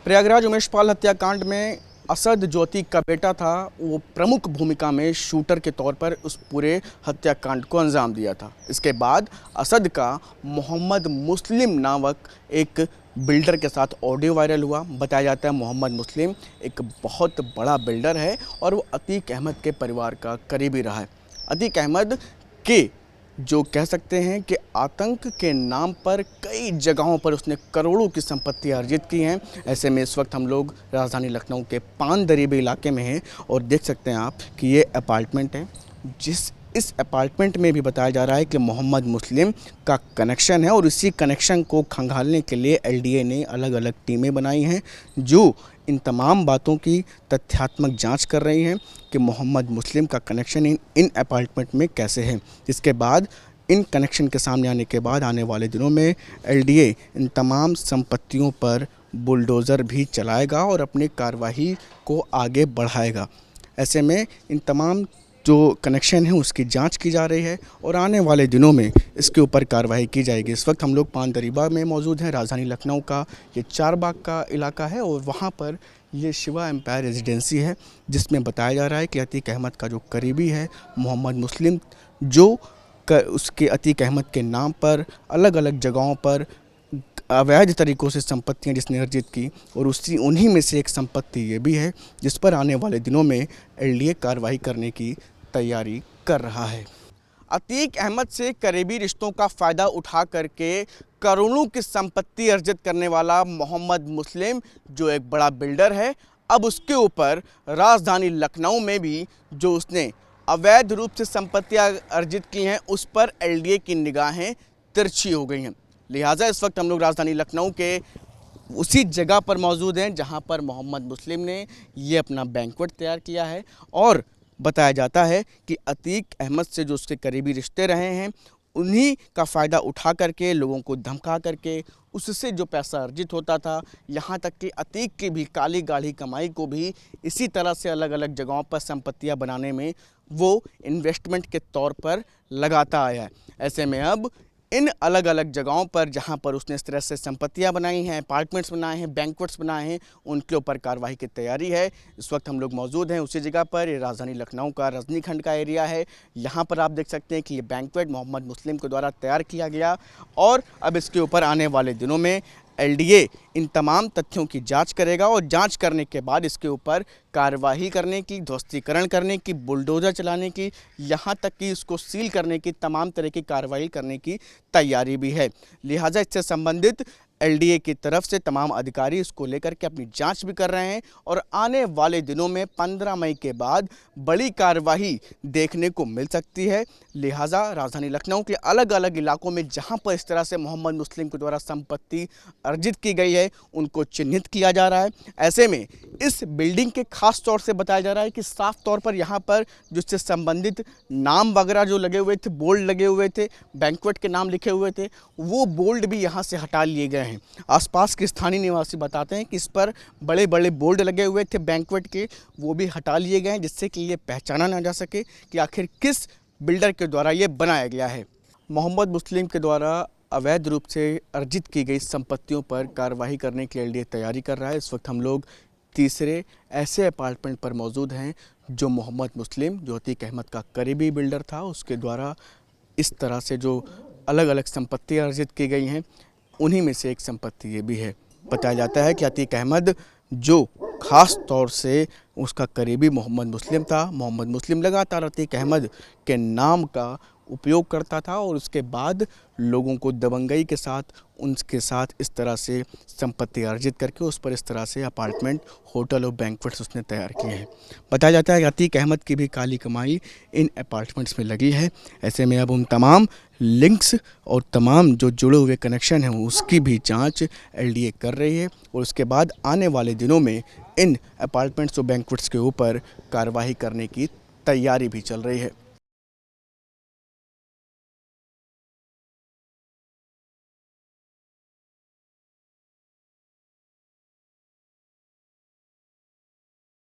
प्रयागराज उमेश पाल हत्याकांड में असद जो अतीक का बेटा था वो प्रमुख भूमिका में शूटर के तौर पर उस पूरे हत्याकांड को अंजाम दिया था। इसके बाद असद का मोहम्मद मुस्लिम नामक एक बिल्डर के साथ ऑडियो वायरल हुआ। बताया जाता है मोहम्मद मुस्लिम एक बहुत बड़ा बिल्डर है और वो अतीक अहमद के परिवार का करीबी रहा है। अतीक अहमद के जो कह सकते हैं कि आतंक के नाम पर कई जगहों पर उसने करोड़ों की संपत्ति अर्जित की हैं। ऐसे में इस वक्त हम लोग राजधानी लखनऊ के पान दरीबे इलाके में हैं और देख सकते हैं आप कि ये अपार्टमेंट है। इस अपार्टमेंट में भी बताया जा रहा है कि मोहम्मद मुस्लिम का कनेक्शन है और इसी कनेक्शन को खंगालने के लिए एलडीए ने अलग अलग टीमें बनाई हैं जो इन तमाम बातों की तथ्यात्मक जांच कर रही हैं कि मोहम्मद मुस्लिम का कनेक्शन इन अपार्टमेंट में कैसे है। इसके बाद इन कनेक्शन के सामने आने के बाद आने वाले दिनों में एलडीए इन तमाम संपत्तियों पर बुलडोज़र भी चलाएगा और अपनी कार्रवाई को आगे बढ़ाएगा। ऐसे में इन तमाम जो कनेक्शन है उसकी जांच की जा रही है और आने वाले दिनों में इसके ऊपर कार्रवाई की जाएगी। इस वक्त हम लोग पान दरीबा में मौजूद हैं। राजधानी लखनऊ का ये चारबाग का इलाका है और वहाँ पर ये शिवा एम्पायर रेजिडेंसी है जिसमें बताया जा रहा है कि अतीक अहमद का जो करीबी है मोहम्मद मुस्लिम जो उसके अतीक अहमद के नाम पर अलग अलग जगहों पर अवैध तरीक़ों से संपत्तियां जिसने अर्जित की और उन्हीं में से एक संपत्ति ये भी है जिस पर आने वाले दिनों में एलडीए कार्रवाई करने की तैयारी कर रहा है। अतीक अहमद से करीबी रिश्तों का फ़ायदा उठा करके करोड़ों की संपत्ति अर्जित करने वाला मोहम्मद मुस्लिम जो एक बड़ा बिल्डर है, अब उसके ऊपर राजधानी लखनऊ में भी जो उसने अवैध रूप से संपत्तियाँ अर्जित की हैं उस पर एलडीए की निगाहें तिरछी हो गई हैं। लिहाजा इस वक्त हम लोग राजधानी लखनऊ के उसी जगह पर मौजूद हैं जहां पर मोहम्मद मुस्लिम ने ये अपना बैंक्वेट तैयार किया है और बताया जाता है कि अतीक अहमद से जो उसके करीबी रिश्ते रहे हैं उन्हीं का फ़ायदा उठा करके लोगों को धमका करके उससे जो पैसा अर्जित होता था, यहाँ तक कि अतीक की भी काली गाढ़ी कमाई को भी इसी तरह से अलग अलग जगहों पर संपत्तियाँ बनाने में वो इन्वेस्टमेंट के तौर पर लगाता आया है। ऐसे में अब इन अलग अलग जगहों पर जहां पर उसने इस तरह से संपत्तियां बनाई हैं, अपार्टमेंट्स बनाए हैं, बैंक्वेट्स बनाए हैं, उनके ऊपर कार्रवाई की तैयारी है। इस वक्त हम लोग मौजूद हैं उसी जगह पर। ये राजधानी लखनऊ का रजनी खंड का एरिया है। यहां पर आप देख सकते हैं कि ये बैंक्वेट मोहम्मद मुस्लिम के द्वारा तैयार किया गया और अब इसके ऊपर आने वाले दिनों में एलडीए इन तमाम तथ्यों की जांच करेगा और जांच करने के बाद इसके ऊपर कार्रवाई करने की, ध्वस्तीकरण करने की, बुलडोज़र चलाने की, यहाँ तक कि इसको सील करने की तमाम तरह की कार्रवाई करने की तैयारी भी है। लिहाजा इससे संबंधित एलडीए की तरफ से तमाम अधिकारी इसको लेकर के अपनी जांच भी कर रहे हैं और आने वाले दिनों में 15 मई के बाद बड़ी कार्रवाई देखने को मिल सकती है। लिहाजा राजधानी लखनऊ के अलग अलग इलाकों में जहां पर इस तरह से मोहम्मद मुस्लिम के द्वारा संपत्ति अर्जित की गई है उनको चिन्हित किया जा रहा है। ऐसे में इस बिल्डिंग के खास तौर से बताया जा रहा है कि साफ तौर पर यहाँ पर जिससे संबंधित नाम वगैरह जो लगे हुए थे, बोर्ड लगे हुए थे, बैंक्वेट के नाम लिखे हुए थे, वो बोर्ड भी यहाँ से हटा लिए गए हैं। आसपास के स्थानीय निवासी बताते हैं कि इस पर बड़े बड़े बोर्ड लगे हुए थे बैंक्वेट के, वो भी हटा लिए गए हैं जिससे कि ये पहचाना ना जा सके कि आखिर किस बिल्डर के द्वारा ये बनाया गया है। मोहम्मद मुस्लिम के द्वारा अवैध रूप से अर्जित की गई संपत्तियों पर कार्रवाई करने के लिए तैयारी कर रहा है। इस वक्त हम लोग तीसरे ऐसे अपार्टमेंट पर मौजूद हैं जो मोहम्मद मुस्लिम जो अतीक अहमद का करीबी बिल्डर था उसके द्वारा इस तरह से जो अलग अलग संपत्तियाँ अर्जित की गई हैं उन्हीं में से एक संपत्ति ये भी है। बताया जाता है कि अतीक अहमद जो ख़ास तौर से उसका करीबी मोहम्मद मुस्लिम था, मोहम्मद मुस्लिम लगातार अतीक अहमद के नाम का उपयोग करता था और उसके बाद लोगों को दबंगई के साथ उनके साथ इस तरह से संपत्ति अर्जित करके उस पर इस तरह से अपार्टमेंट, होटल और बैंक्वेट्स उसने तैयार किए हैं। बताया जाता है कि अतीक अहमद की भी काली कमाई इन अपार्टमेंट्स में लगी है। ऐसे में अब उन तमाम लिंक्स और तमाम जो जुड़े हुए कनेक्शन हैं उसकी भी जांच एलडीए कर रही है और उसके बाद आने वाले दिनों में इन अपार्टमेंट्स और बैंक्वेट्स के ऊपर कार्रवाई करने की तैयारी भी चल रही है।